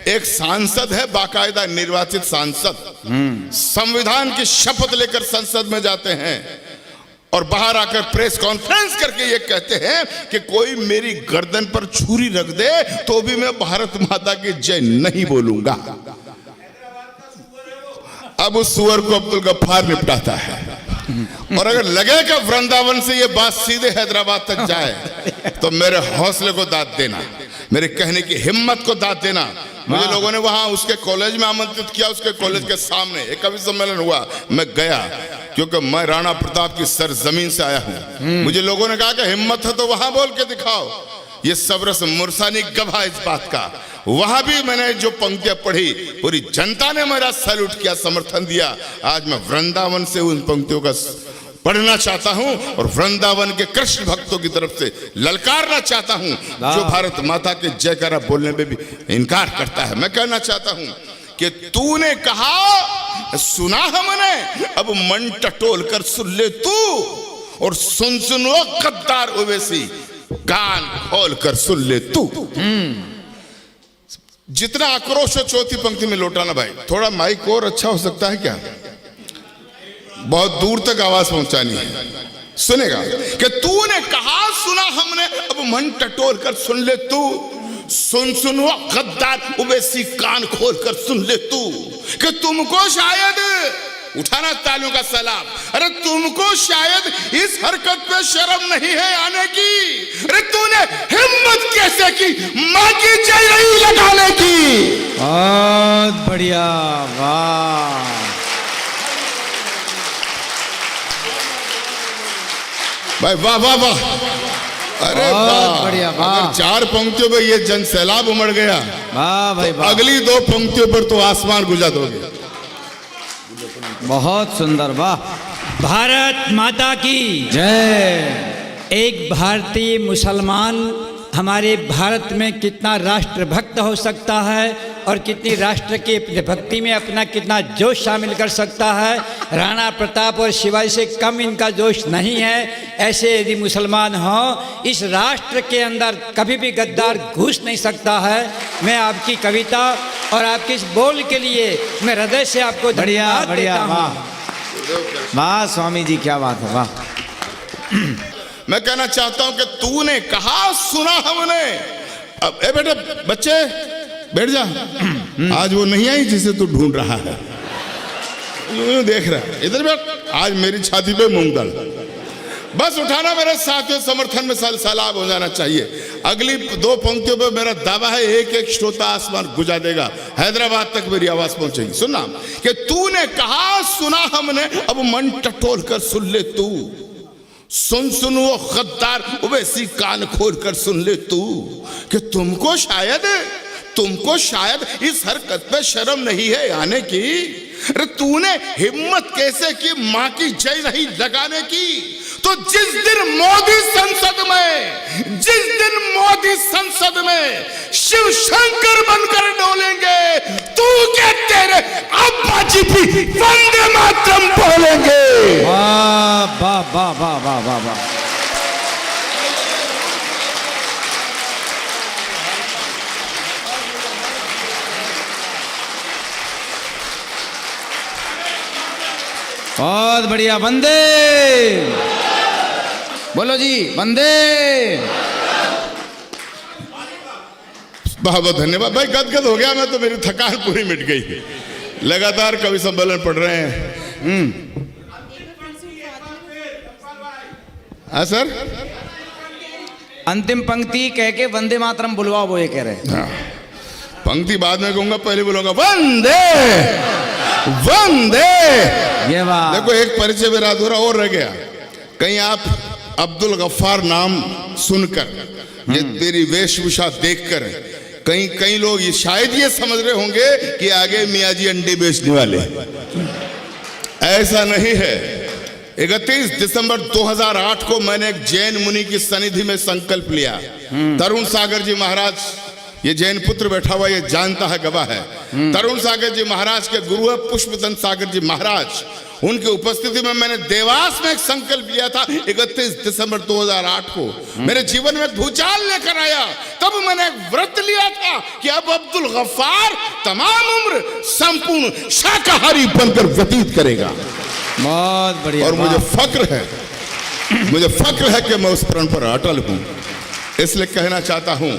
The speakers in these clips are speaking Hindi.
एक सांसद है, बाकायदा निर्वाचित सांसद, संविधान की शपथ लेकर संसद में जाते हैं और बाहर आकर प्रेस कॉन्फ्रेंस करके ये कहते हैं कि कोई मेरी गर्दन पर छुरी रख दे तो भी मैं भारत माता की जय नहीं बोलूंगा। अब उस सुअर को अब्दुल गफ्फार निपटाता है। और अगर लगे कि वृंदावन से ये बात सीधे हैदराबाद तक जाए तो मेरे हौसले को दाद देना, मेरे कहने की हिम्मत को दाद देना। मुझे लोगों ने वहां उसके कॉलेज में आमंत्रित किया, उसके कॉलेज के सामने एक कवि सम्मेलन हुआ, मैं गया क्योंकि मैं राणा प्रताप की सरजमीन से आया हूं। मुझे लोगों ने कहा कि हिम्मत है तो वहां बोल के दिखाओ। ये सबरस मुरसानी गवाह इस बात का। वहां भी मैंने जो पंक्तियां पढ़ी, पूरी जनता ने मेरा सैल्यूट किया, समर्थन दिया। आज मैं वृंदावन से उन पंक्तियों का पढ़ना चाहता हूं और वृंदावन के कृष्ण भक्तों की तरफ से ललकारना चाहता हूं जो भारत माता के जयकारा बोलने में भी इनकार करता है। मैं कहना चाहता हूं कि तूने कहा सुना हमने, अब मन टटोल कर सुन ले तू, और सुन सुन वो गद्दार ओवैसी, कान खोल कर सुन ले तू। जितना आक्रोश हो चौथी पंक्ति में लौटाना भाई। थोड़ा माइक और अच्छा हो सकता है क्या? बहुत दूर तक आवाज पहुंचानी है, सुनेगा कि तूने कहा सुना हमने, अब मन टटोल कर सुन ले तू, सुन सुन वो गद्दार ओवैसी, कान खोल कर सुन ले तू, कि तुमको शायद, उठाना तालियों का सलाम, अरे तुमको शायद इस हरकत पे शर्म नहीं है आने की। अरे तूने हिम्मत कैसे की मां की जय नहीं लगाने की? बहुत बढ़िया, वाह। भाई वाह वाह वाह, अरे वाह बढ़िया, वाह। चार पंक्तियों पे ये जन सैलाब उमड़ गया, वाह भाई वाह। अगली दो पंक्तियों पर तो आसमान गुजा दोगे। बहुत सुंदर, वाह। भारत माता की जय। एक भारतीय मुसलमान हमारे भारत में कितना राष्ट्रभक्त हो सकता है और कितनी राष्ट्र की अपनी भक्ति में अपना कितना जोश शामिल कर सकता है। राणा प्रताप और शिवाजी से कम इनका जोश नहीं है। ऐसे यदि मुसलमान हों, इस राष्ट्र के अंदर कभी भी गद्दार घुस नहीं सकता है। मैं आपकी कविता और आपके इस बोल के लिए मैं हृदय से आपको बढ़िया धन्यवाद बढ़िया, देता हूं। वाह वाह स्वामी जी, क्या बात है, वाह। मैं कहना चाहता हूं कि तूने कहा सुना हमने। अब ए बेटे, बच्चे बैठ जा। आज वो नहीं आई जिसे तू ढूंढ रहा है, यूं देख रहा है, इधर बैठ। आज मेरी छाती पे मूंग दाल। बस उठाना मेरे साथियों, समर्थन में सलाब हो जाना चाहिए। अगली दो पंक्तियों पे मेरा दावा है एक एक श्रोता आसमान गुजा देगा, हैदराबाद तक मेरी आवाज पहुंचेगी। सुनना कि तूने कहा सुना हमने, अब मन टटोल कर सुन ले तू, सुन सुन वो गद्दार ओवैसी, कान खोल कर सुन ले तू, कि तुमको शायद इस हरकत पे शर्म नहीं है आने की। अरे तूने हिम्मत कैसे की मां की जय नहीं लगाने की? तो जिस दिन मोदी संसद में शिव शंकर बनकर डोलेंगे, तू क्या तेरे अब्बा जी भी वंदे मातरम बोलेंगे। वाह वाह वाह वाह वाह वाह वाह। बहुत बढ़िया, वंदे बोलो जी, वंदे। बहुत बहुत धन्यवाद भाई, गदगद हो गया मैं तो, मेरी थकान पूरी मिट गई। लगातार कवि सम्मेलन पढ़ रहे हैं। हाँ सर, अंतिम पंक्ति कह के वंदे मातरम बुलवाओ, वो ये कह रहे हैं। हाँ, पंक्ति बाद में कहूंगा, पहले बोलूंगा वंदे वंदे। ये बात देखो, एक परिचय मेरा अधूरा और रह गया। कहीं आप अब्दुल गफ्फार नाम सुनकर, ये तेरी वेशभूषा देखकर कई लोग ये शायद ये समझ रहे होंगे कि आगे मियाँ जी अंडे बेचने वाले। ऐसा नहीं है। 31 दिसंबर 2008 को मैंने एक जैन मुनि की सनिधि में संकल्प लिया। तरुण सागर जी महाराज ये जैन पुत्र बैठा हुआ ये जानता है, गवाह है। तरुण सागर जी महाराज के गुरु है पुष्पदंत सागर जी महाराज। उनकी उपस्थिति में मैंने देवास में एक संकल्प लिया था 31 दिसंबर 2008 को। मेरे जीवन में भूचाल लेकर आया। तब मैंने एक व्रत लिया था कि अब अब्दुल गफ्फार तमाम उम्र संपूर्ण शाकाहारी बनकर व्यतीत करेगा। बहुत बढ़िया। और मुझे फक्र है कि मैं उस प्रण पर अटल हूं। इसलिए कहना चाहता हूं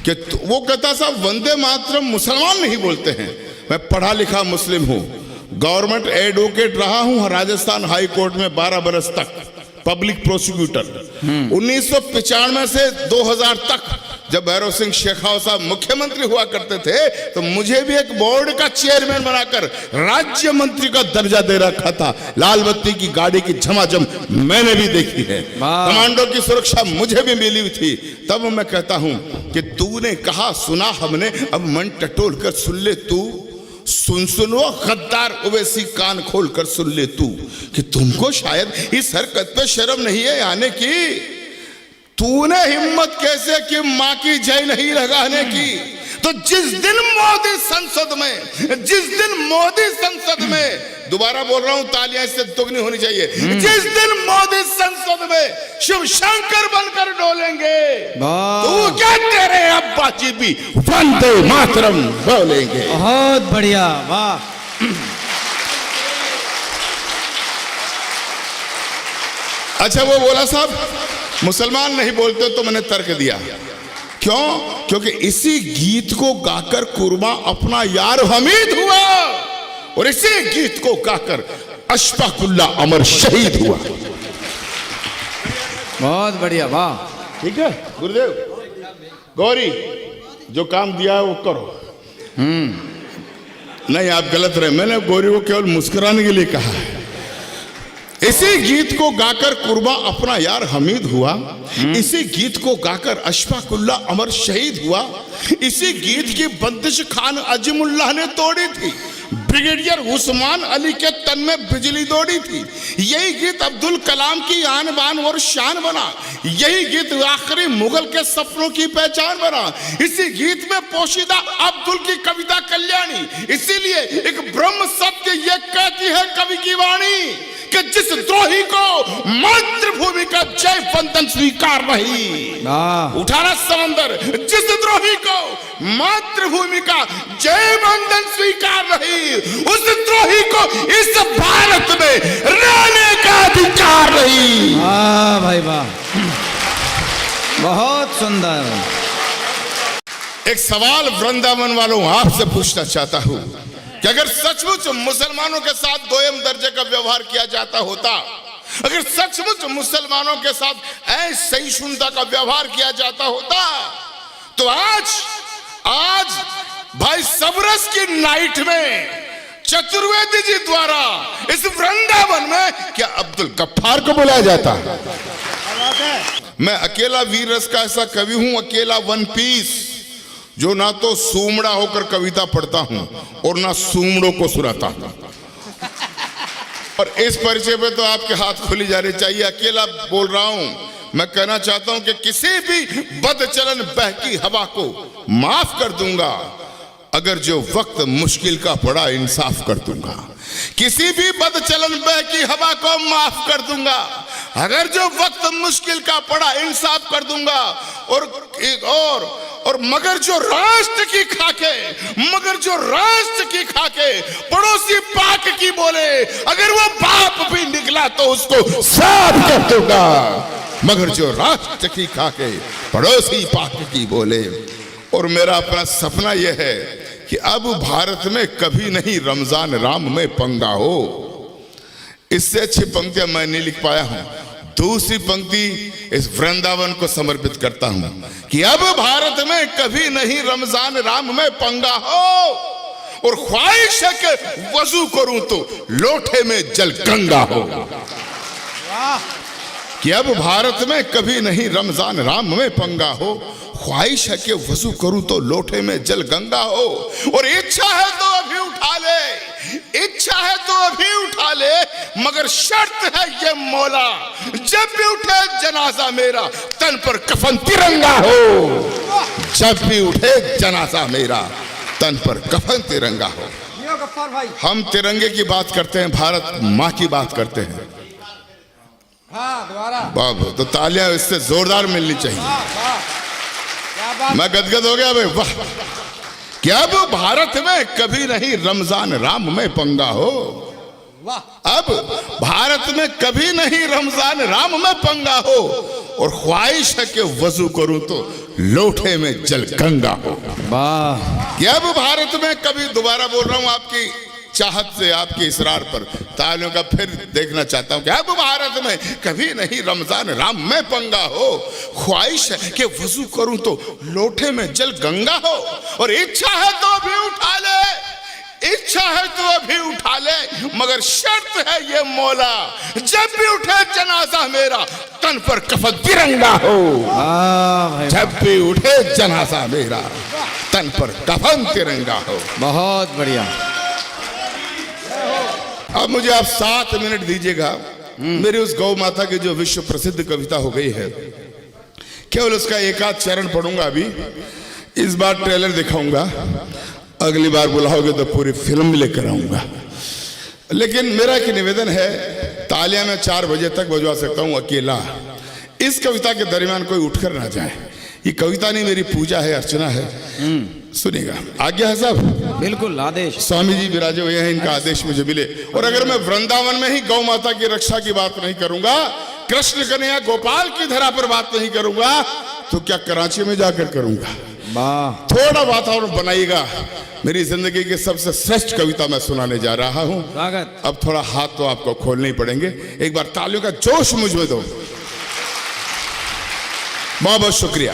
कि वो कहता साहब वंदे मातरम मुसलमान नहीं बोलते हैं। मैं पढ़ा लिखा मुस्लिम हूं, गवर्नमेंट एडवोकेट रहा हूं राजस्थान हाई कोर्ट में 12 बरस तक, पब्लिक प्रोसिक्यूटर। 1995 से 2000 तक जब भैरव सिंह शेखावत साहब मुख्यमंत्री हुआ करते थे तो मुझे भी एक बोर्ड का चेयरमैन बनाकर राज्य मंत्री का दर्जा दे रखा था। लाल बत्ती की गाड़ी की झमाझम मैंने भी देखी है, कमांडो की सुरक्षा मुझे भी मिली हुई थी। तब मैं कहता हूं कि तूने कहा सुना हमने, अब मन टटोल कर सुन ले तू, सुनो गद्दार ओवैसी कान खोल कर सुन ले तू, कि तुमको शायद इस हरकत पे शर्म नहीं है आने की। तूने हिम्मत कैसे कि मां की जय नहीं लगाने की। तो जिस दिन मोदी संसद में दोबारा बोल रहा हूं, तालियां इससे दुगनी होनी चाहिए, जिस दिन मोदी संसद में शिव शंकर बनकर डोलेंगे तो क्या तेरे अब्बा जी भी वंदे मातरम बोलेंगे। बहुत बढ़िया, वाह। अच्छा वो बोला साहब मुसलमान नहीं बोलते, तो मैंने तर्क दिया क्यों? क्योंकि इसी गीत को गाकर कुर्मा अपना यार हमीद हुआ और इसी गीत को गाकर अशफाकुल्ला अमर शहीद हुआ। बहुत बढ़िया, वाह। ठीक है गुरुदेव, गौरी जो काम दिया है वो करो। नहीं आप गलत रहे, मैंने गौरी को केवल मुस्कुराने के लिए कहा है। इसी गीत को गाकर कुर्बा अपना यार हमीद हुआ, इसी गीत को गाकर अशफाकुल्ला अमर शहीद हुआ, इसी गीत की बंदिश खान अजीमुल्लाह ने तोड़ी थी, ब्रिगेडियर उस्मान अली के तन में बिजली दौड़ी थी। यही गीत अब्दुल कलाम की आन बान और शान बना, यही गीत आखिरी मुगल के सपनों की पहचान बना, इसी गीत में पोशीदा अब्दुल की कविता कल्याणी। इसीलिए एक ब्रह्म सत्य ये कहती है कवि की वाणी कि जिस द्रोही को मातृभूमि का जय वंदन स्वीकार नहीं, उठाना समंदर, जिस द्रोही को मातृभूमि का जय वंदन स्वीकार नहीं, उस द्रोही को इस भारत में रहने का अधिकार नहीं। वाह भाई वाह, बहुत सुंदर। एक सवाल वृंदावन वालों आपसे पूछना चाहता हूं कि अगर सचमुच मुसलमानों के साथ दोयम दर्जे का व्यवहार किया जाता होता, अगर सचमुच मुसलमानों के साथ असहिष्णुता का व्यवहार किया जाता होता, तो आज भाई सबरस की नाइट में चतुर्वेदी जी द्वारा इस वृंदावन में क्या अब्दुल गफ्फार को बुलाया जाता? मैं अकेला वीर रस का ऐसा कवि हूं, अकेला वन पीस, जो ना तो सूमड़ा होकर कविता पढ़ता हूं और ना सूमड़ों को सुनाता हूं। और इस परिचय पे तो आपके हाथ खुली जानी चाहिए। अकेला बोल रहा हूं, मैं कहना चाहता हूं कि किसी भी बदचलन बहकी हवा को माफ कर दूंगा, अगर जो वक्त मुश्किल का पड़ा इंसाफ कर दूंगा। किसी भी बदचलन बहकी हवा को माफ कर दूंगा, अगर जो वक्त मुश्किल का पड़ा इंसाफ कर दूंगा। और मगर जो राष्ट्र की खाके पड़ोसी पाक की बोले, अगर वो बाप भी निकला तो उसको साफ कर दूंगा। मगर जो राष्ट्र की खाके पड़ोसी पाक की बोले। और मेरा अपना सपना यह है कि अब भारत में कभी नहीं रमजान राम में पंगा हो। इससे अच्छी पंक्तियां मैं नहीं लिख पाया हूं। दूसरी पंक्ति इस वृंदावन को समर्पित करता हूं कि अब भारत में कभी नहीं रमजान राम में पंगा हो, और ख्वाहिश है कि वजू करूं तो लोटे में जल गंगा हो। कि अब भारत में कभी नहीं रमजान राम में पंगा हो, ख्वाहिश है कि वजू करूं तो लोटे में जल गंगा हो, और इच्छा है तो अभी उठा ले, इच्छा है तो अभी उठा ले, मगर शर्त है ये मौला, जब भी उठे जनाजा मेरा तन पर कफन तिरंगा हो, जब भी उठे जनाजा मेरा तन पर कफन तिरंगा हो। हम तिरंगे की बात करते हैं, भारत माँ की बात करते हैं। बाबू तो तालियां इससे जोरदार मिलनी चाहिए। मैं गदगद हो गया भाई, वाह। क्या अब भारत में कभी नहीं रमजान राम में पंगा हो, अब भारत में कभी नहीं रमजान राम में पंगा हो, और ख्वाहिश है कि वजू करूं तो लोटे में जल गंगा हो। वाह। क्या अब भारत में कभी, दोबारा बोल रहा हूं आपकी चाहत से, आपके इसरार पर तालियों का फिर देखना चाहता हूं कि अब भारत में कभी नहीं रमजान राम में पंगा हो, ख्वाहिश है कि वजू करूं तो लोटे में जल गंगा हो, और इच्छा है तो अभी उठा ले, इच्छा है तो अभी उठा ले, मगर शर्त है ये मौला, जब भी उठे जनाजा मेरा तन पर कफन तिरंगा हो, जब भी उठे जनाजा मेरा तन पर कफन तिरंगा हो। बहुत बढ़िया। अब मुझे आप 7 मिनट दीजिएगा, मेरी उस गौ माता की जो विश्व प्रसिद्ध कविता हो गई है, केवल उसका एक आध चरण पढ़ूंगा। अभी इस बार ट्रेलर दिखाऊंगा, अगली बार बुलाओगे तो पूरी फिल्म लेकर आऊंगा। लेकिन मेरा एक निवेदन है, तालियां मैं 4 बजे तक बजवा सकता हूं अकेला, इस कविता के दरमियान कोई उठकर ना जाए। ये कविता नहीं, मेरी पूजा है, अर्चना है। सुनिएगा, आज्ञा है साहब? बिल्कुल, आदेश। स्वामी जी विराजे हुए हैं, इनका आदेश मुझे मिले। और अगर मैं वृंदावन में ही गौ माता की रक्षा की बात नहीं करूंगा, कृष्ण कन्हैया गोपाल की धरा पर बात नहीं करूंगा, तो क्या कराची में जाकर करूंगा? थोड़ा वातावरण बनाइएगा। मेरी जिंदगी की सबसे श्रेष्ठ कविता मैं सुनाने जा रहा हूं। स्वागत। अब थोड़ा हाथ तो आपको खोलने ही पड़ेंगे, एक बार तालियों का जोश मुझ में दो। बहुत बहुत शुक्रिया।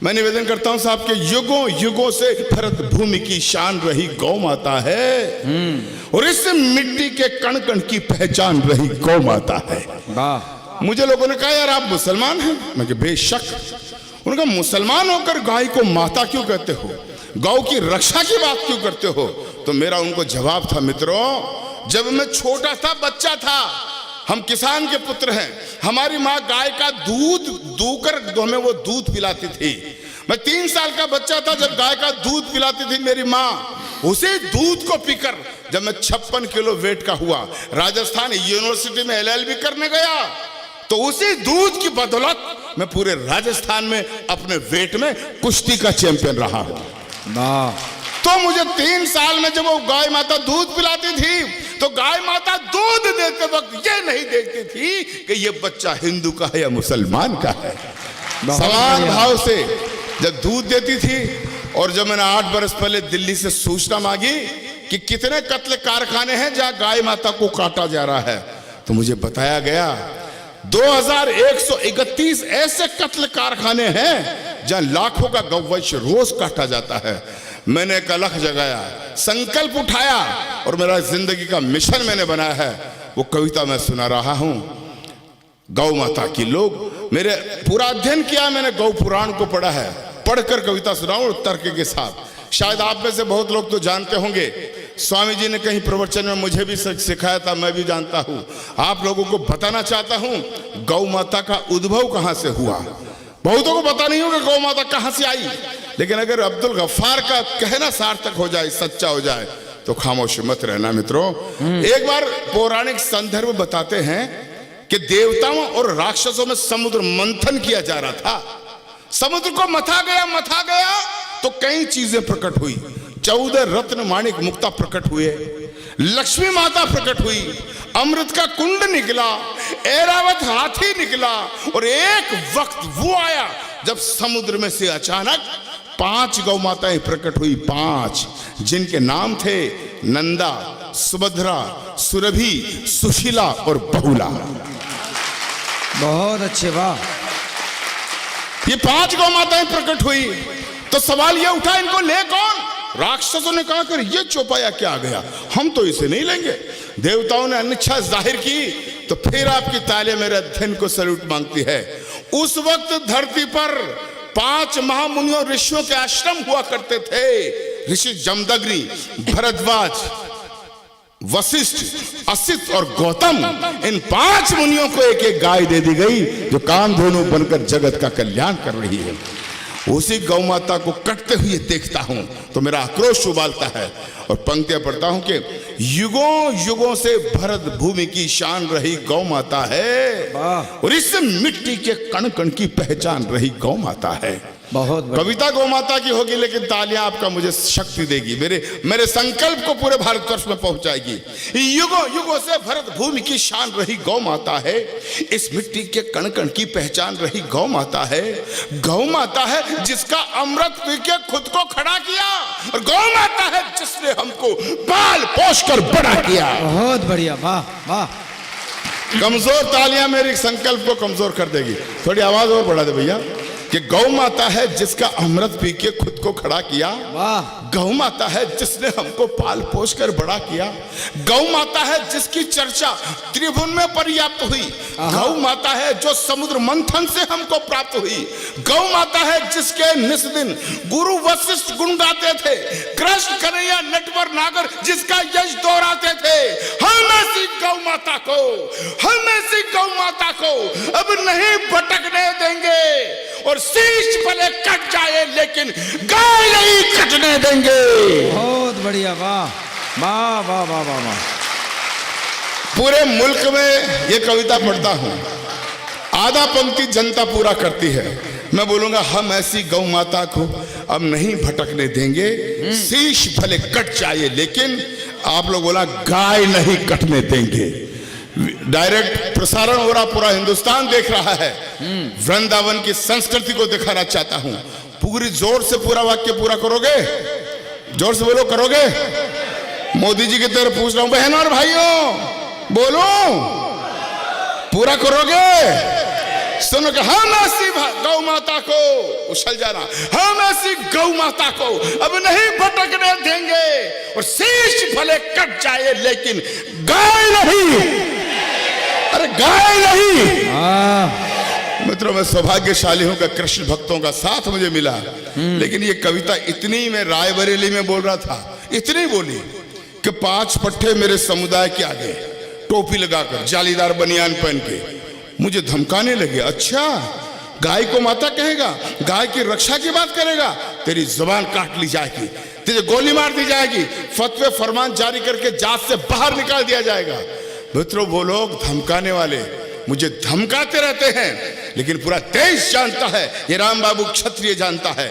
मैं निवेदन करता हूं साहब के, युगों युगों से भरत भूमि की शान रही गौ माता है, और इस मिट्टी के कण कण की पहचान रही गौ माता है। वाह। मुझे लोगों ने कहा यार आप मुसलमान हैं, मैं कहा बेशक। उनका मुसलमान होकर गाय को माता क्यों कहते हो, गौ की रक्षा की बात क्यों करते हो? तो मेरा उनको जवाब था, मित्रों जब मैं छोटा था, बच्चा था, हम किसान के पुत्र हैं, हमारी माँ गाय का दूध दूकर हमें वो दूध पिलाती थी। मैं 3 साल का बच्चा था जब गाय का दूध पिलाती थी मेरी माँ। उसी दूध को पीकर जब मैं 56 किलो वेट का हुआ, राजस्थान यूनिवर्सिटी में LLB करने गया, तो उसी दूध की बदौलत मैं पूरे राजस्थान में अपने वेट में कुश्ती का चैंपियन रहा हूं। तो मुझे 3 साल में जब वो गाय माता दूध पिलाती थी, तो गाय माता दूध देते वक्त ये नहीं देखती थी कि ये बच्चा हिंदू का है या मुसलमान का है। समान भाव से जब दूध देती थी, और जब मैंने 8 बरस पहले दिल्ली से सूचना मांगी कि कितने कत्ल कारखाने हैं जहां गाय माता को काटा जा रहा है, तो मुझे बताया गया 2131 ऐसे कत्ल कारखाने हैं जहां लाखों का गौवंश रोज काटा जाता है। मैंने एक अलख जगाया, संकल्प उठाया, और मेरा जिंदगी का मिशन मैंने बनाया है, वो कविता मैं सुना रहा हूं गौ माता की। लोग मेरे पूरा अध्ययन किया, मैंने गौ पुराण को पढ़ा है, पढ़कर कविता सुनाऊं तर्क के साथ। शायद आप में से बहुत लोग तो जानते होंगे, स्वामी जी ने कहीं प्रवचन में मुझे भी सिखाया था, मैं भी जानता हूं। आप लोगों को बताना चाहता हूं गौ माता का उद्भव कहां से हुआ। बहुतों को पता नहीं होगा गौ माता कहां से आई, लेकिन अगर अब्दुल गफ्फार का कहना सार्थक हो जाए, सच्चा हो जाए, तो खामोश मत रहना मित्रों। एक बार पौराणिक संदर्भ बताते हैं कि देवताओं और राक्षसों में समुद्र मंथन किया जा रहा था। समुद्र को मथा गया तो कई चीजें प्रकट हुई। 14 रत्न माणिक मुक्ता प्रकट हुए, लक्ष्मी माता प्रकट हुई, अमृत का कुंड निकला, ऐरावत हाथी निकला, और एक वक्त वो आया जब समुद्र में से अचानक 5 गौ माताएं प्रकट हुई। 5 जिनके नाम थे नंदा, सुभद्रा, सुरभि, सुशीला और बहुला। बहुत अच्छे, वाह। ये 5 गौ माताएं प्रकट हुई, तो सवाल ये उठा इनको ले कौन? राक्षसों ने कहा कर ये चौपाया क्या आ गया, हम तो इसे नहीं लेंगे। देवताओं ने अनिच्छा जाहिर की, तो फिर आपकी तालियां मेरे अध्ययन को सैल्यूट मांगती है। उस वक्त धरती पर 5 महामुनियों ऋषियों के आश्रम हुआ करते थे। ऋषि जमदग्नि, भरद्वाज, वशिष्ठ, असित और गौतम, इन 5 मुनियों को एक एक गाय दे दी गई जो कामधेनु बनकर जगत का कल्याण कर रही है। उसी गौ माता को कटते हुए देखता हूं तो मेरा आक्रोश उबालता है और पंक्तियां पढ़ता हूं कि युगों युगों से भरत भूमि की शान रही गौ माता है और इस मिट्टी के कण कण की पहचान रही गौ माता है। बहुत बढ़िया। कविता गौ माता की होगी लेकिन तालियां आपका मुझे शक्ति देगी, मेरे संकल्प को पूरे भारतवर्ष में पहुंचाएगी। युगों युगों से भरत भूमि की शान रही गौ माता है, इस मिट्टी के कण कण की पहचान रही गौ माता है। गौ माता है जिसका अमृत पी के खुद को खड़ा किया और गौ माता है जिसने हमको पाल पोष कर बड़ा किया। बहुत बढ़िया, वाह वाह। कमजोर तालियां मेरे संकल्प को कमजोर कर देगी। थोड़ी आवाज और बढ़ा दे भैया कि गौ माता है जिसका अमृत पी के खुद को खड़ा किया। वाह। गौ माता है जिसने हमको पाल पोष कर बड़ा किया। गौ माता है जिसकी चर्चा त्रिभुवन में पर्याप्त हुई। गौ माता है जो समुद्र मंथन से हमको प्राप्त हुई। गौ माता है जिसके निस दिन गुरु वशिष्ठ गुण गाते थे। कृष्ण कन्हैया नटवर नागर जिसका यश दोहराते थे। हम ऐसी गौ माता को, हम ऐसी गौ माता को अब नहीं भटकने देंगे और शीश भले कट जाए लेकिन गाय नहीं कटने देंगे। बहुत बढ़िया, वाह वाह वाह वाह वाह वाह। पूरे मुल्क में ये कविता पढ़ता हूं, आधा पंक्ति जनता पूरा करती है। मैं बोलूंगा हम ऐसी गौ माता को अब नहीं भटकने देंगे, शीश भले कट जाए लेकिन आप लोग बोला गाय नहीं कटने देंगे। डायरेक्ट प्रसारण हो रहा, पूरा हिंदुस्तान देख रहा है। वृंदावन की संस्कृति को दिखाना चाहता हूं। पूरी जोर से पूरा वाक्य पूरा करोगे? जोर से बोलो, करोगे? मोदी जी की तरफ पूछ रहा हूं, बहनों और भाइयों बोलो, पूरा करोगे? सुनो कि हम ऐसी गौ माता को, उछल जाना, हम ऐसी गौ माता को अब नहीं भटकने देंगे और शीश भले कट जाए लेकिन गाय नहीं। अरे गाय नहीं। मित्रों, मैं सौभाग्यशाली हूं कि कृष्ण भक्तों का साथ मुझे मिला, लेकिन ये कविता इतनी, मैं रायबरेली में बोल रहा था, इतनी बोली कि 5 पट्टे मेरे समुदाय के आगे टोपी लगाकर जालीदार बनियान पहन के मुझे धमकाने लगे। अच्छा, गाय को माता कहेगा, गाय की रक्षा की बात करेगा, तेरी जुबान काट ली जाएगी, तुझे गोली मार दी जाएगी, फतवे फरमान जारी करके जात से बाहर निकाल दिया जाएगा। मित्रों, वो लोग धमकाने वाले मुझे धमकाते रहते हैं, लेकिन पूरा देश जानता है, ये राम बाबू क्षत्रिय जानता है,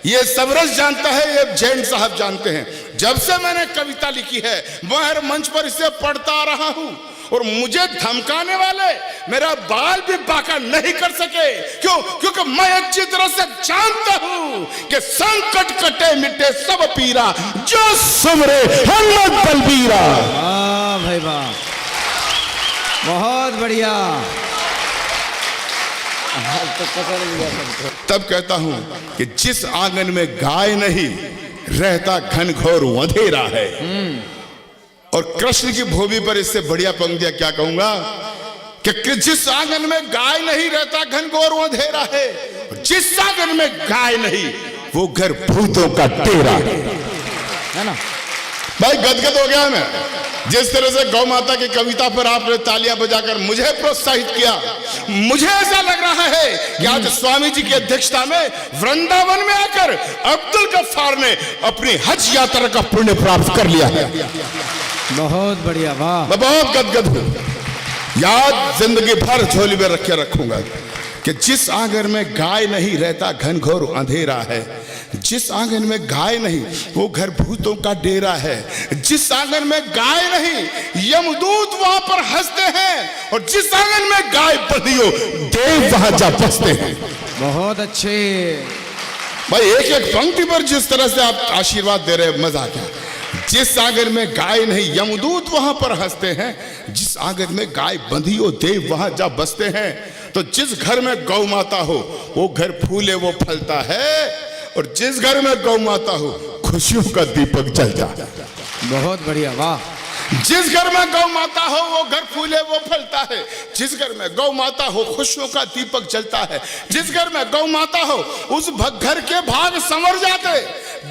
ये सबरस जानता है, ये जैन साहब जानते हैं। जब से मैंने कविता लिखी है मैं हर मंच पर इसे पढ़ता आ रहा हूं और मुझे धमकाने वाले मेरा बाल भी बाका नहीं कर सके। क्यों? क्योंकि मैं अच्छी तरह से जानता हूं कि संकट कटे मिटे सब पीरा, जो सुमरे हनुमत बलबीरा। वाह भाई वाह, बहुत बढ़िया। तो पकड़ लिया सबको। तब कहता हूं कि जिस आंगन में गाय नहीं रहता घनघोर अंधेरा है। और कृष्ण की भूमि पर इससे बढ़िया पंक्तियां क्या कहूंगा कि जिस आंगन में गाय नहीं रहता घनघोर अंधेरा है, जिस आंगन में गाय नहीं वो घर भूतों का डेरा है ना। भाई गदगद हो गया मैं, जिस तरह से गौ माता की कविता पर आपने तालियां बजाकर मुझे प्रोत्साहित किया। मुझे ऐसा लग रहा है कि आज स्वामी जी की अध्यक्षता में वृंदावन में आकर अब्दुल गफ्फार ने अपनी हज यात्रा का पुण्य प्राप्त कर लिया है। बहुत बढ़िया, वाह। मैं बहुत गदगद हूं, याद जिंदगी भर झोली में रखे रखूंगा कि जिस आंगन में गाय नहीं रहता घनघोर अंधेरा है, जिस आंगन में गाय नहीं वो घर भूतों का डेरा है, जिस आंगन में गाय नहीं यमदूत वहां पर हंसते हैं और जिस आंगन में गाय बंधी हो देव वहां जा बसते हैं। बहुत अच्छे भाई, एक एक पंक्ति पर जिस तरह से आप आशीर्वाद दे रहे हैं, मजा क्या। जिस आंगन में गाय नहीं यमदूत वहां पर हंसते हैं, जिस आंगन में गाय बंधी हो देव वहां जा बसते हैं। तो जिस घर में गौ माता हो वो घर फूले वो फलता है और जिस घर में गौ माता हो खुशियों का दीपक जलता है। बहुत बढ़िया, वाह। जिस घर में गौ माता हो वो घर फूले वो फलता है। जिस घर में गौ माता हो खुशियों का दीपक जलता है। जिस घर में गौ माता हो उस घर के भाग संवर जाते।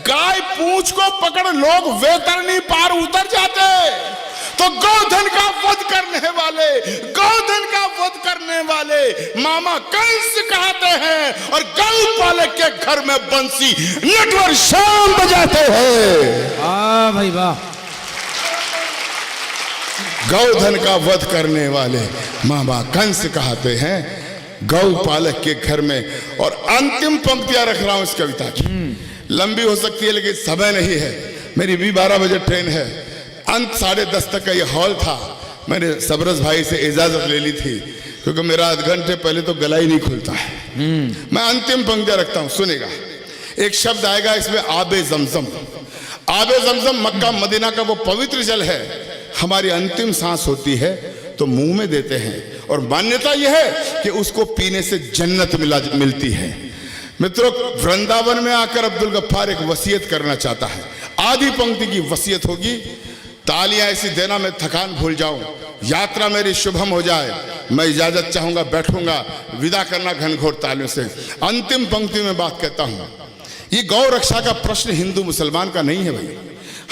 गाय पूंछ को पकड़ लोग वेतरनी पार उतर जाते। तो गौधन का वध करने वाले मामा कंस कहते हैं और गौपालक के घर में बंसी नटवर शाम बजाते हैं। वाह भाई वाह। गौधन का वध करने वाले मामा कंस कहते हैं गौपालक के घर में। और अंतिम पंक्तियां रख रहा हूं इस कविता की, लंबी हो सकती है लेकिन समय नहीं है। मेरी भी 12 बजे ट्रेन है। अंत 10:30 तक का ये हॉल था। मैंने सबरस भाई से इजाजत ले ली थी क्योंकि मेरा आध घंटे पहले तो गला ही नहीं खुलता है। मैं अंतिम पंक्तियां रखता हूं, सुनेगा। एक शब्द आएगा इसमें, आबे जमजम। आबे जमजम मक्का मदीना का वो पवित्र जल है। हमारी अंतिम सांस होती है तो मुंह में देते हैं और मान्यता यह है कि उसको पीने से जन्नत मिलती है। मित्रों, वृंदावन में आकर अब्दुल गफ्फार एक वसीयत करना चाहता है। आधी पंक्ति की वसीयत होगी, तालियां ऐसी देना मैं थकान भूल जाऊं, यात्रा मेरी शुभम हो जाए। मैं इजाजत चाहूंगा, बैठूंगा, विदा करना घनघोर तालियों से। अंतिम पंक्ति में बात कहता हूं, ये गौ रक्षा का प्रश्न हिंदू मुसलमान का नहीं है भाई।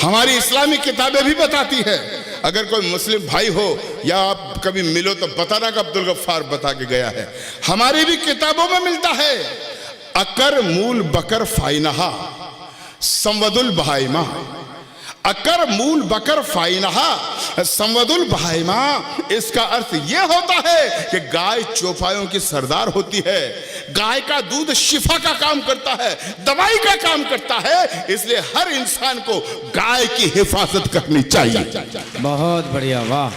हमारी इस्लामी किताबें भी बताती है। अगर कोई मुस्लिम भाई हो या आप कभी मिलो तो बताना कि अब्दुल गफ्फार बता के गया है। हमारी भी किताबों में मिलता है, अकर मूल बकर फाइनहा संवदुल बहाइमा। अकर मूल बकर फाइनहा संवदुल बहाइमा। इसका अर्थ यह होता है कि गाय चौपायों की सरदार होती है। गाय का दूध शिफा का काम करता है, दवाई का काम करता है। इसलिए हर इंसान को गाय की हिफाजत करनी चाहिए। बहुत बढ़िया, वाह।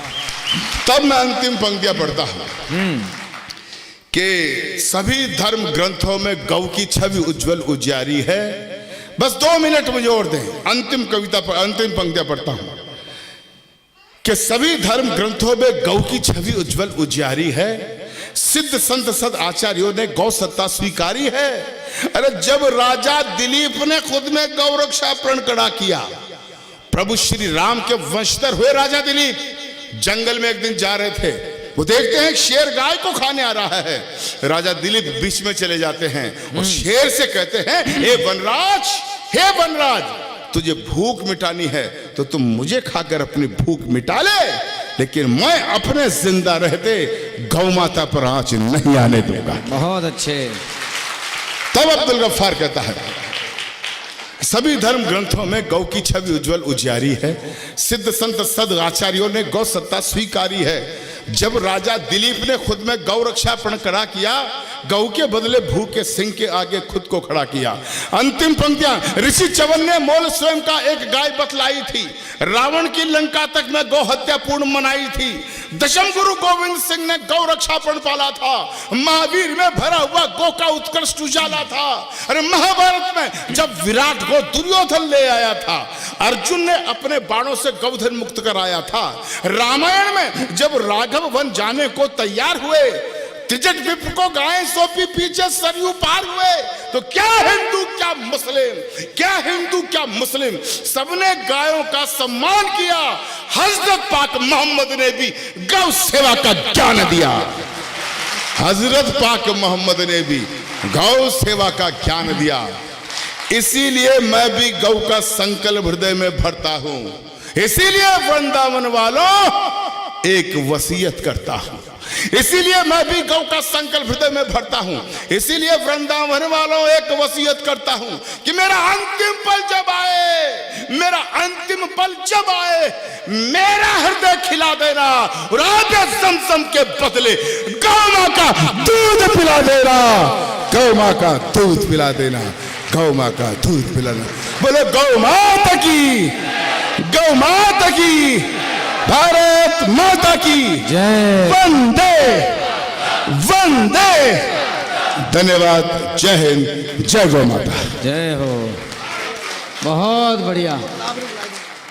तब मैं अंतिम पंक्तियां पढ़ता हूं कि सभी धर्म ग्रंथों में गौ की छवि उज्जवल उजियारी है। बस 2 मिनट मुझे और दें, अंतिम कविता पर अंतिम पंक्तियां पढ़ता हूं कि सभी धर्म ग्रंथों में गौ की छवि उज्जवल उजियारी है। सिद्ध संत सद आचार्यों ने गौ सत्ता स्वीकारी है। अरे जब राजा दिलीप ने खुद में गौ रक्षा प्रण कड़ा किया, प्रभु श्री राम के वंशधर हुए राजा दिलीप जंगल में एक दिन जा रहे थे। वो देखते हैं शेर गाय को खाने आ रहा है। राजा दिलीप बीच में चले जाते हैं और शेर से कहते हैं, हे वनराज, तुझे भूख मिटानी है तो तुम मुझे खाकर अपनी भूख मिटा ले, लेकिन मैं अपने जिंदा रहते गौ माता पर आंच नहीं आने दूंगा। बहुत अच्छे। तब अब्दुल गफ्फार कहता है, सभी धर्म ग्रंथों में गौ की छवि उज्जवल उजियारी है। सिद्ध संत सद आचार्यों ने गौ सत्ता स्वीकारी है। जब राजा दिलीप ने खुद में गौ रक्षा प्रण कड़ा किया, गौ के बदले भूख के सिंह के आगे खुद को खड़ा किया। अंतिम पंक्तियां, ऋषि चवन ने मोल स्वयं का एक गाय बतलाई थी। रावण की लंका तक में गौ हत्या पूर्ण मनाई थी। दशम गुरु गोविंद सिंह ने गौ रक्षा प्रण पाला था। महावीर में भरा हुआ गौ का उत्कृष्ट उजाला था। अरे महाभारत में जब विराट को दुर्योधन ले आया था, अर्जुन ने अपने बाणों से गौधन मुक्त कराया था। रामायण में जब राघव वन जाने को तैयार हुए, त्रिजट विप्र को गायें सौंपी, पीछे सरयू पार हुए। तो क्या हिंदू क्या मुस्लिम सबने गायों का सम्मान किया। हजरत पाक मोहम्मद ने भी गौ सेवा का ज्ञान दिया। हजरत पाक मोहम्मद ने भी गौ सेवा का ज्ञान दिया। इसीलिए मैं भी गौ का संकल्प हृदय में भरता हूं। इसीलिए वृंदावन वालों एक वसीयत करता हूं। इसीलिए मैं भी गौ का संकल्प हृदय में भरता हूं। इसीलिए वृंदावन वालों एक वसीयत करता हूं कि मेरा अंतिम पल जब आए मेरा हृदय खिला देना और आगे समसम के बदले गौ मां का दूध पिला देना। गौ मां का दूध पिला देना। गौ मां का दूध पिलाना। बोले गौ माता की, गौ माता की, भारत माता की जय। वंदे वंदे। धन्यवाद। जय हिंद, जय गौ माता। जय हो। बहुत बढ़िया।